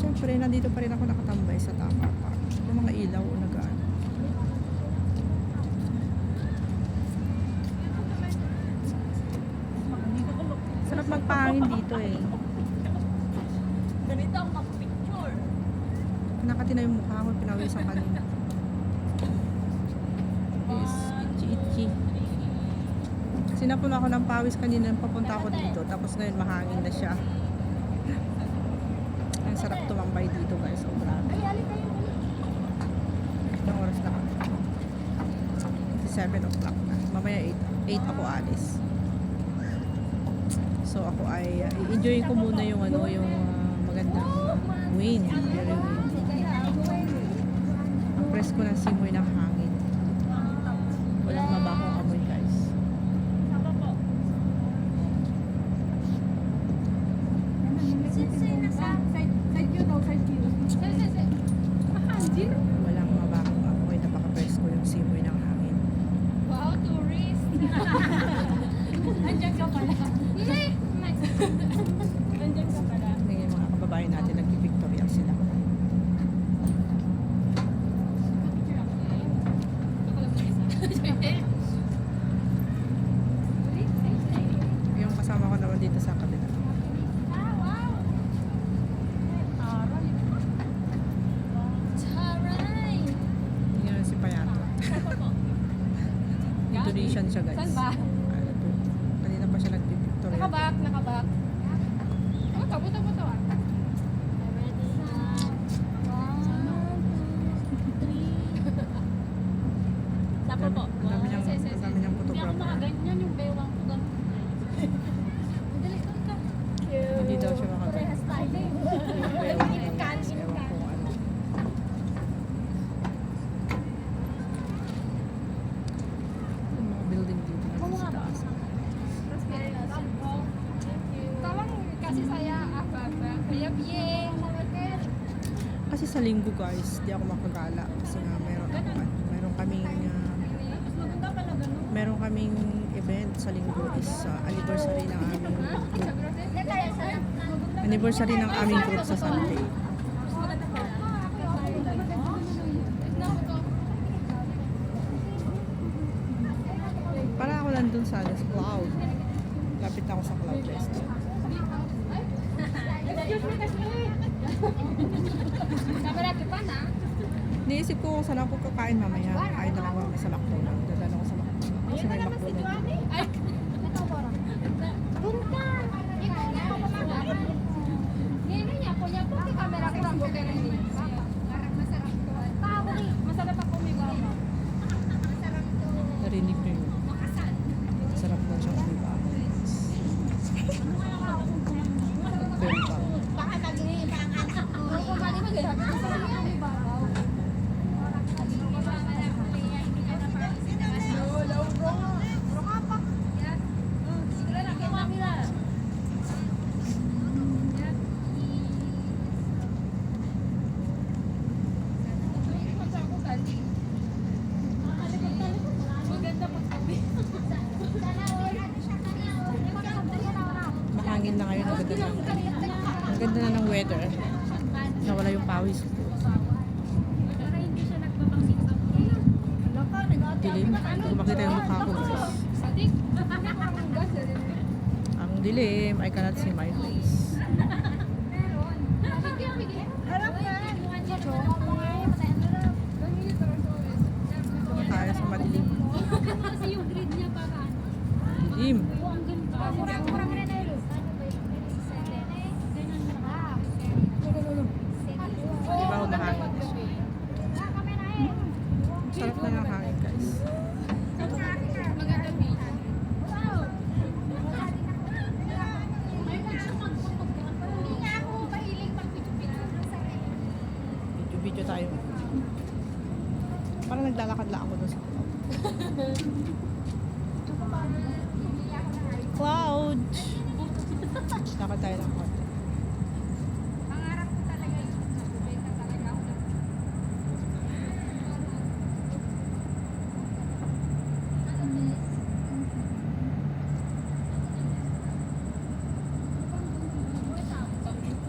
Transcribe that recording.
Siyempre, nandito pa rin ako nakatambay sa Tama Park. Yung mga ilaw o nagaan. Sarap magpahangin dito eh. Ganito ang mag-picture. Nakati na yung mukha ko, pinawisan kanina. Yes, itchy. Sinapon ako ng pawis kanina nang papunta ako dito. Tapos ngayon mahangin na siya. Ang sarap tumambay dito guys. So, grabe. Ilang oras na kami? 7 o'clock na. Mamaya 8 ako alis. So ako ay i-enjoy ko muna yung ano, yung magandang wind. Very wind. Ang presko ng simoy ng hangin. Walang mabakong amoy guys. Walang mabakong amoy. Napaka-presko yung simoy ng hangin. Wow, tourist. Andiyan ka pala. Andiyan ka pala. Ngayon mga kababayan natin nagpipictorial sila. Yung kasama ko naman dito sa kabila. Yun si Payato. Indonesian siya guys. Saan ba? Ano to? Kanina pa siya nagpipictorial. Nakabak. Oh, kabuto-buto ah. Tapo po. Ang dami niyang Hindi ako photographer. makaganyan yung bewang ko ganun. Madali doon ka. Hindi daw siya makaganyan. Parehas tayo. Ewan ko ano. Yung mga building dito na sa taas. Kasi saya apa kaya biye. Kasi sa linggo guys, di ako makagala kasi nga meron kaming event sa linggo is anniversary ng aming group. Anniversary ng aming group sa Sunday. Para ako nandun sa cloud. Lapit ako sa cloud restaurant. Niisip ko kung saan ako kakain mamaya. Kain na lang kami sa McDonald's. Dadala ko sa McDonald's. Kasi may McDonald's. Ay. Narinig ko yun. Sarap daw siya umiba. Benta. Mahangin na ngayon. Ang ganda na ng weather. Nawala yung pawis ko. Dilim. Hindi ko makita yung mukha ko guys. Ang dilim. I cannot see my face. Ito na tayo sa madilim. Kasi yung grid niya para Dilim. ang ganda. Di ba humahangin na siya? Sarap na ng hangin guys. Maganda beach. Video tayo. Parang naglalakad lang ako doon sa cloud. Lakad tayo ng cloud.